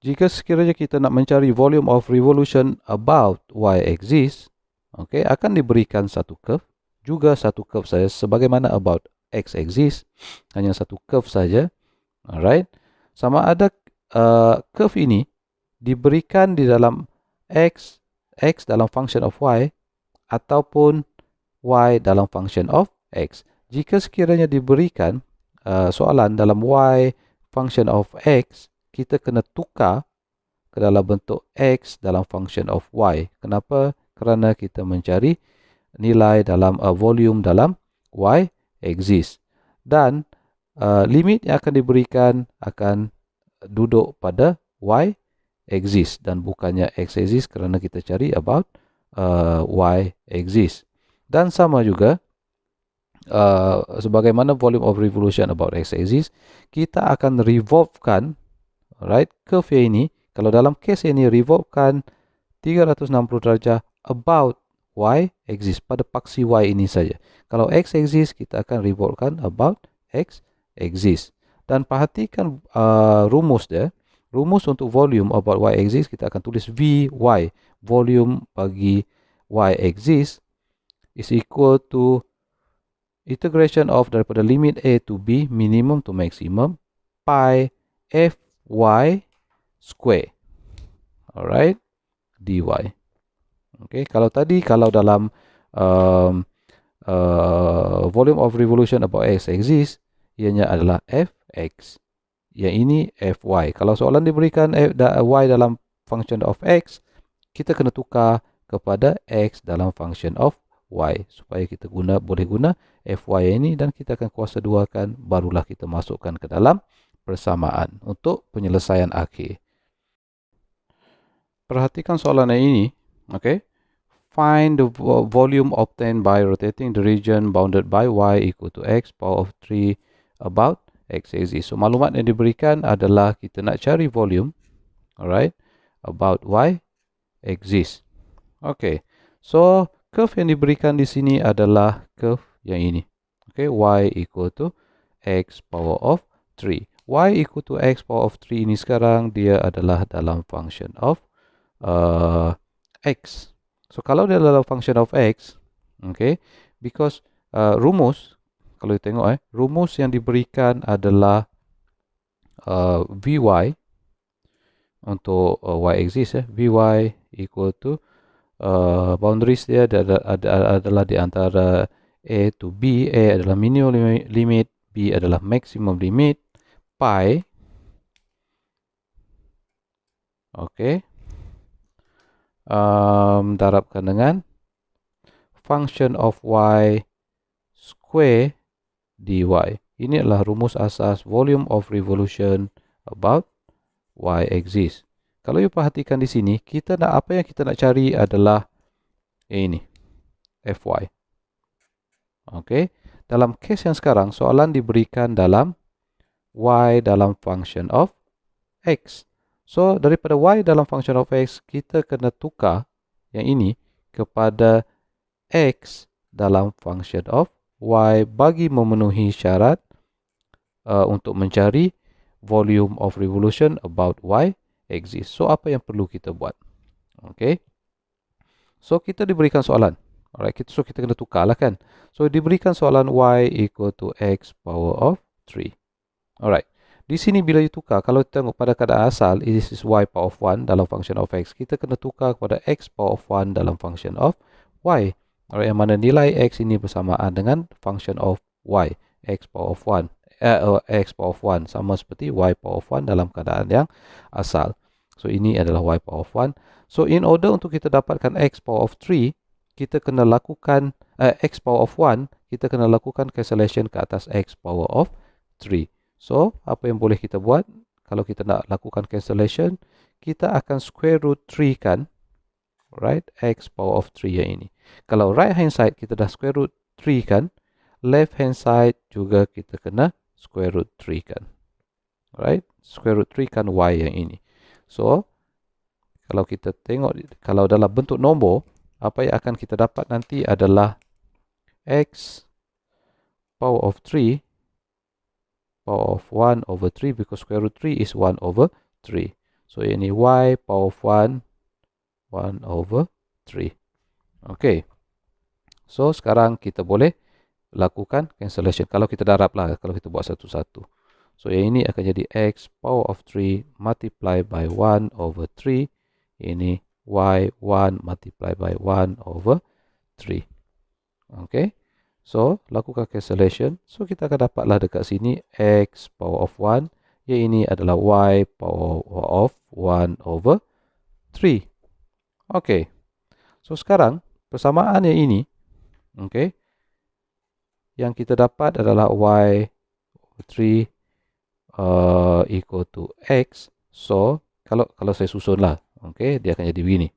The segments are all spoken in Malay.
jika sekiranya kita nak mencari volume of revolution about y axis, okay, akan diberikan satu curve, juga satu curve saja sebagaimana about x axis, hanya satu curve saja. Alright, sama ada curve ini diberikan di dalam x dalam function of y ataupun y dalam function of x. Jika sekiranya diberikan soalan dalam y function of x, kita kena tukar ke dalam bentuk x dalam function of y. Kenapa? Kerana kita mencari nilai dalam volume dalam y axis. Dan limit yang akan diberikan akan duduk pada y axis dan bukannya x axis kerana kita cari about y axis. Dan sama juga sebagaimana volume of revolution about x axis, kita akan revolvekan, right, curve ini. Kalau dalam case ini revolvekan 360 darjah about y axis, pada paksi y ini saja. Kalau x axis, kita akan revolvekan about x axis. Dan perhatikan rumus dia. Rumus untuk volume about y axis, kita akan tulis Vy, volume bagi y axis, is equal to integration of daripada limit a to b, minimum to maximum, pi fy square. Alright, dy. Okay, kalau dalam volume of revolution about x axis, ianya adalah fx. Yang ini fy. Kalau soalan diberikan y dalam function of x, kita kena tukar kepada x dalam function of y supaya kita boleh guna fy ini, dan kita akan kuasa duakan, barulah kita masukkan ke dalam persamaan untuk penyelesaian akhir. Perhatikan soalan ini, okay? Find the volume obtained by rotating the region bounded by y equal to x power of 3 about x axis. So maklumat yang diberikan adalah kita nak cari volume, alright, about y axis. Okay, so curve yang diberikan di sini adalah curve yang ini. Okay, y equal to x power of 3. Y equal to x power of 3 ini sekarang dia adalah dalam function of x. So kalau dia adalah function of x, okay, because rumus, kalau kita tengok rumus yang diberikan adalah Vy untuk y axis, Vy equal to boundaries dia adalah di antara a to b. A adalah minimum limit, b adalah maximum limit, pi, okay, darabkan dengan function of y square dy. Ini adalah rumus asas volume of revolution about y axis. Kalau you perhatikan di sini, apa yang kita nak cari adalah ini, fy. Okay. Dalam case yang sekarang, soalan diberikan dalam y dalam function of x. So, daripada y dalam function of x, kita kena tukar yang ini kepada x dalam function of y bagi memenuhi syarat untuk mencari volume of revolution about y axis. So, apa yang perlu kita buat? Okay. So, kita diberikan soalan. Alright, so kita kena tukar lah kan. So, diberikan soalan y equal to x power of 3. Alright. Di sini bila you tukar, kalau kita tengok pada keadaan asal, this is y power of 1 dalam function of x. Kita kena tukar kepada x power of 1 dalam function of y. Alright, yang mana nilai x ini bersamaan dengan function of y, x power of 1. X power of 1 sama seperti y power of 1 dalam keadaan yang asal. So, ini adalah y power of 1. So, in order untuk kita dapatkan x power of 3, kita kena lakukan x power of 1, kita kena lakukan cancellation ke atas x power of 3. So, apa yang boleh kita buat? Kalau kita nak lakukan cancellation, kita akan square root 3 kan, right, x power of 3 yang ini. Kalau right hand side kita dah square root 3 kan, left hand side juga kita kena square root 3 kan. Right, square root 3 kan y yang ini. So, kalau kita tengok, kalau dalam bentuk nombor, apa yang akan kita dapat nanti adalah x power of 3 power of 1 over 3, because square root 3 is 1 over 3. So ini y power of 1 over 3. Okay. So sekarang kita boleh lakukan cancellation. Kalau kita darab lah, kalau kita buat satu-satu. So yang ini akan jadi x power of 3 multiply by 1 over 3. Ini y 1 multiply by 1 over 3. Okay. So lakukan cancellation. So kita akan dapatlah dekat sini x power of 1. Yang ini adalah y power of 1 over 3. Okay. So sekarang persamaan yang ini, okay, yang kita dapat adalah y 3 equal to x. So kalau saya susun lah, okay, dia akan jadi begini,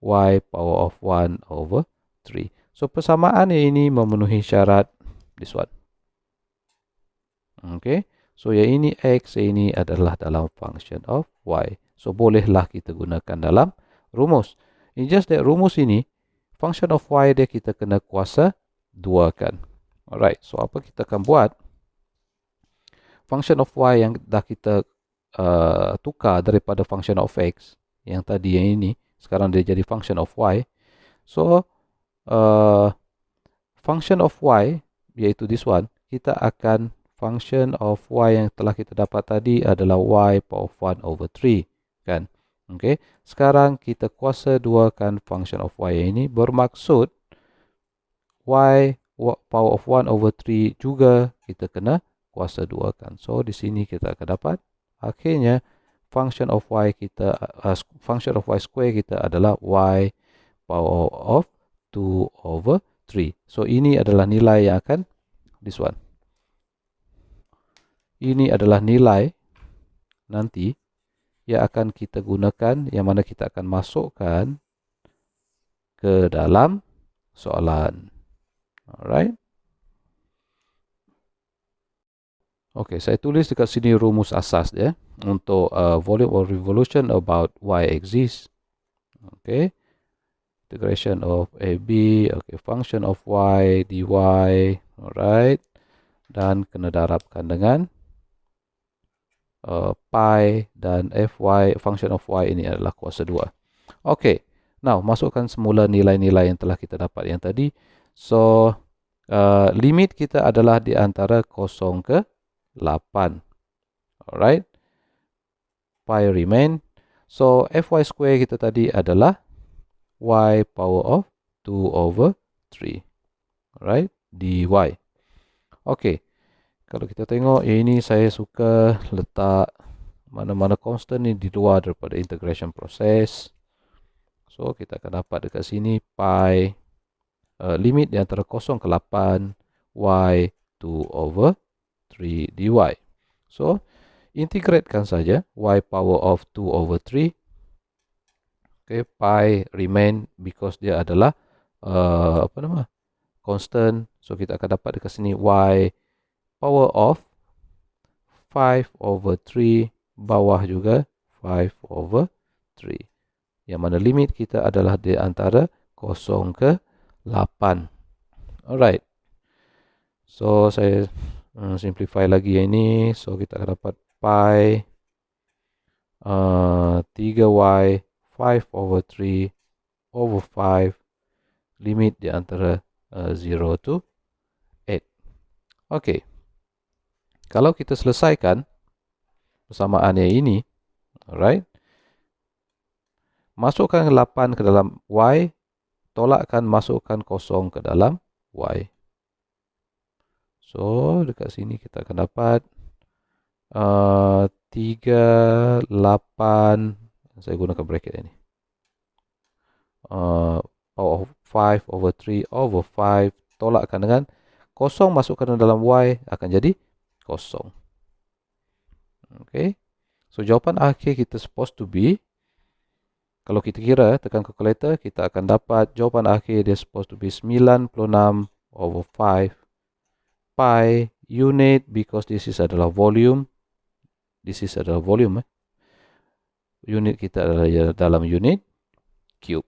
y power of 1 over 3. So persamaan yang ini memenuhi syarat this one. Okay. So yang ini x, yang ini adalah dalam function of y. So bolehlah kita gunakan dalam rumus. It's just that rumus ini, function of y dia kita kena kuasa 2 kan. Alright, so apa kita akan buat? Function of y yang dah kita tukar daripada function of x, yang tadi yang ini, sekarang dia jadi function of y. So, function of y, iaitu this one, kita akan function of y yang telah kita dapat tadi adalah y power of 1 over 3, kan? Okay. Sekarang kita kuasa 2 kan function of y ini, bermaksud y power of 1 over 3 juga kita kena kuasa 2 kan. So di sini kita akan dapat akhirnya function of y kita function of y square kita adalah y power of 2 over 3. So ini adalah nilai yang akan this one. Ini adalah nilai nanti yang akan kita gunakan, yang mana kita akan masukkan ke dalam soalan. Alright. Okay, saya tulis dekat sini rumus asas dia untuk volume of revolution about y exists. Okay, integration of AB, okay, function of y dy, alright, dan kena darabkan dengan pi dan fy, function of y ini adalah kuasa 2. Okay, now masukkan semula nilai-nilai yang telah kita dapat yang tadi. So limit kita adalah di antara 0 ke 8. Alright. Pi remain. So fy square kita tadi adalah y power of 2 over 3. Alright. dy. Okay. Kalau kita tengok ini, saya suka letak mana-mana constant ni di luar daripada integration process. So kita akan dapat dekat sini pi limit di antara 0 ke 8 y 2 over 3 dy. So, integratekan saja y power of 2 over 3. Okay, pi remain because dia adalah constant. So, kita akan dapat dekat sini y power of 5 over 3, bawah juga 5 over 3. Yang mana limit kita adalah di antara 0 ke 8. Alright. So, saya simplify lagi yang ini. So kita akan dapat pi 3y 5 over 3 over 5, limit di antara 0 to 8. Okay. Kalau kita selesaikan persamaan yang ini, alright, masukkan 8 ke dalam y, tolakkan masukkan 0 ke dalam y. So, dekat sini kita akan dapat 3, 8, saya gunakan bracket ini. Power of 5 over 3 over 5, tolakkan dengan 0, masukkan dalam y, akan jadi 0. Okay. So, jawapan akhir kita supposed to be, kalau kita kira, tekan calculator, kita akan dapat jawapan akhir dia supposed to be 96 over 5 pi unit, because this is adalah volume. This is adalah volume. Unit kita adalah dalam unit cube.